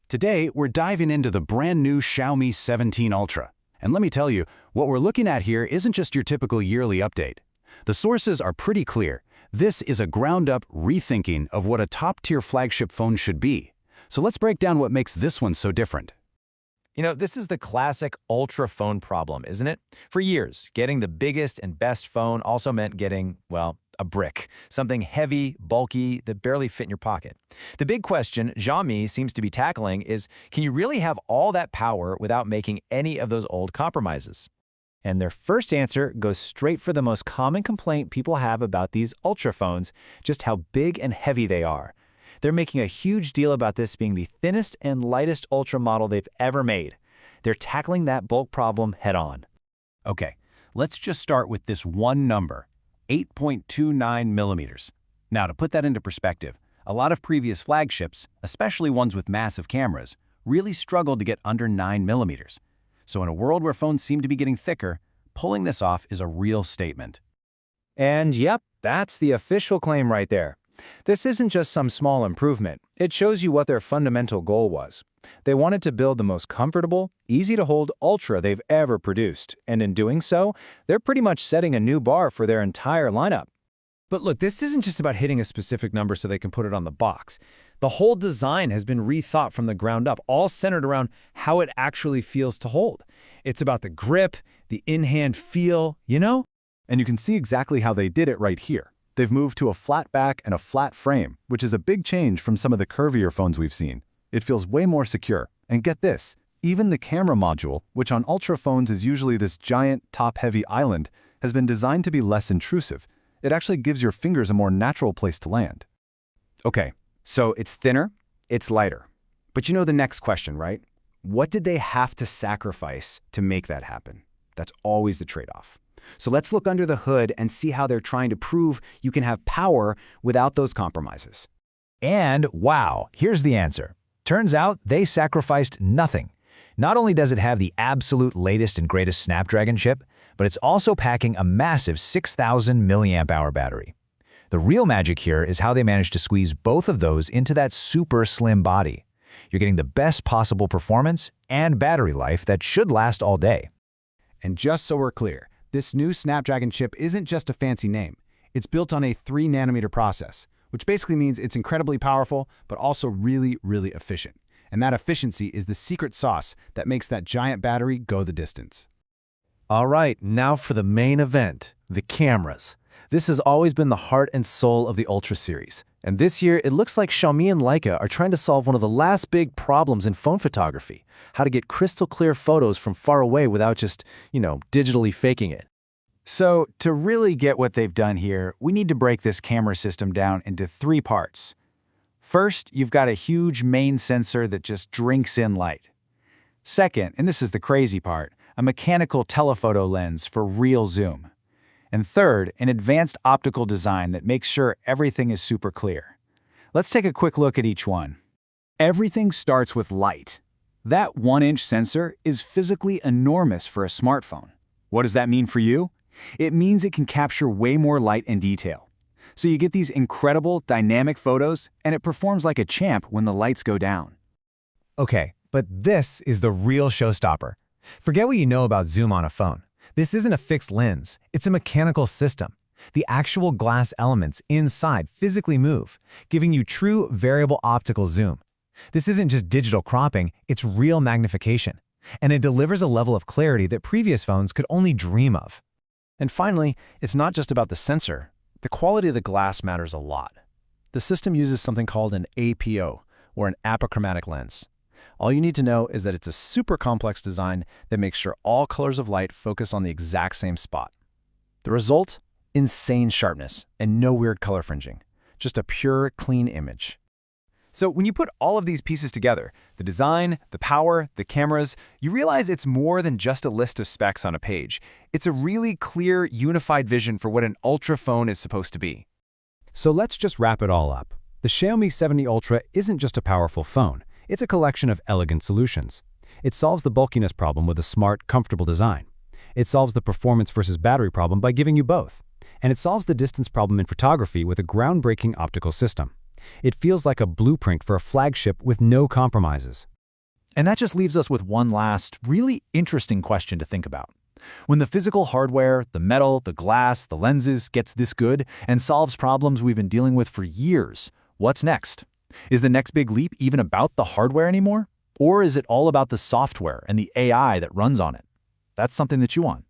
Today, we're diving into the brand new Xiaomi 17 Ultra. And let me tell you, what we're looking at here isn't just your typical yearly update. The sources are pretty clear. This is a ground-up rethinking of what a top-tier flagship phone should be. So let's break down what makes this one so different. This is the classic Ultra phone problem, isn't it? For years, getting the biggest and best phone also meant getting, well, a brick. Something heavy, bulky, that barely fit in your pocket. The big question Xiaomi seems to be tackling is, can you really have all that power without making any of those old compromises? And their first answer goes straight for the most common complaint people have about these Ultra phones, just how big and heavy they are. They're making a huge deal about this being the thinnest and lightest Ultra model they've ever made. They're tackling that bulk problem head-on. Okay, let's just start with this one number, 8.29 millimeters. Now, to put that into perspective, a lot of previous flagships, especially ones with massive cameras, really struggled to get under 9 millimeters. So in a world where phones seem to be getting thicker, pulling this off is a real statement. And yep, that's the official claim right there. This isn't just some small improvement. It shows you what their fundamental goal was. They wanted to build the most comfortable, easy-to-hold Ultra they've ever produced, and in doing so, they're pretty much setting a new bar for their entire lineup. But look, this isn't just about hitting a specific number so they can put it on the box. The whole design has been rethought from the ground up, all centered around how it actually feels to hold. It's about the grip, the in-hand feel, And you can see exactly how they did it right here. They've moved to a flat back and a flat frame, which is a big change from some of the curvier phones we've seen. It feels way more secure. And get this, even the camera module, which on Ultra phones is usually this giant, top-heavy island, has been designed to be less intrusive. It actually gives your fingers a more natural place to land. Okay, so it's thinner, it's lighter. But you know the next question, right? What did they have to sacrifice to make that happen? That's always the trade-off. So let's look under the hood and see how they're trying to prove you can have power without those compromises. And wow, here's the answer. Turns out they sacrificed nothing. Not only does it have the absolute latest and greatest Snapdragon chip, but it's also packing a massive 6,000 mAh battery. The real magic here is how they managed to squeeze both of those into that super slim body. You're getting the best possible performance and battery life that should last all day. And just so we're clear, this new Snapdragon chip isn't just a fancy name. It's built on a 3-nanometer process, which basically means it's incredibly powerful, but also really, really efficient. And that efficiency is the secret sauce that makes that giant battery go the distance. All right, now for the main event, the cameras. This has always been the heart and soul of the Ultra series. And this year, it looks like Xiaomi and Leica are trying to solve one of the last big problems in phone photography: how to get crystal clear photos from far away without just, digitally faking it. So to really get what they've done here, we need to break this camera system down into 3 parts. First, you've got a huge main sensor that just drinks in light. Second, and this is the crazy part, a mechanical telephoto lens for real zoom. And third, an advanced optical design that makes sure everything is super clear. Let's take a quick look at each one. Everything starts with light. That 1-inch sensor is physically enormous for a smartphone. What does that mean for you? It means it can capture way more light and detail. So you get these incredible dynamic photos, and it performs like a champ when the lights go down. Okay, but this is the real showstopper. Forget what you know about zoom on a phone. This isn't a fixed lens, it's a mechanical system. The actual glass elements inside physically move, giving you true variable optical zoom. This isn't just digital cropping, it's real magnification. And it delivers a level of clarity that previous phones could only dream of. And finally, it's not just about the sensor. The quality of the glass matters a lot. The system uses something called an APO, or an apochromatic lens. All you need to know is that it's a super complex design that makes sure all colors of light focus on the exact same spot. The result? Insane sharpness and no weird color fringing. Just a pure, clean image. So when you put all of these pieces together, the design, the power, the cameras, you realize it's more than just a list of specs on a page. It's a really clear, unified vision for what an Ultra phone is supposed to be. So let's just wrap it all up. The Xiaomi 70 Ultra isn't just a powerful phone. It's a collection of elegant solutions. It solves the bulkiness problem with a smart, comfortable design. It solves the performance versus battery problem by giving you both. And it solves the distance problem in photography with a groundbreaking optical system. It feels like a blueprint for a flagship with no compromises. And that just leaves us with one last, really interesting question to think about. When the physical hardware, the metal, the glass, the lenses gets this good and solves problems we've been dealing with for years, what's next? Is the next big leap even about the hardware anymore? Or is it all about the software and the AI that runs on it? That's something to chew on.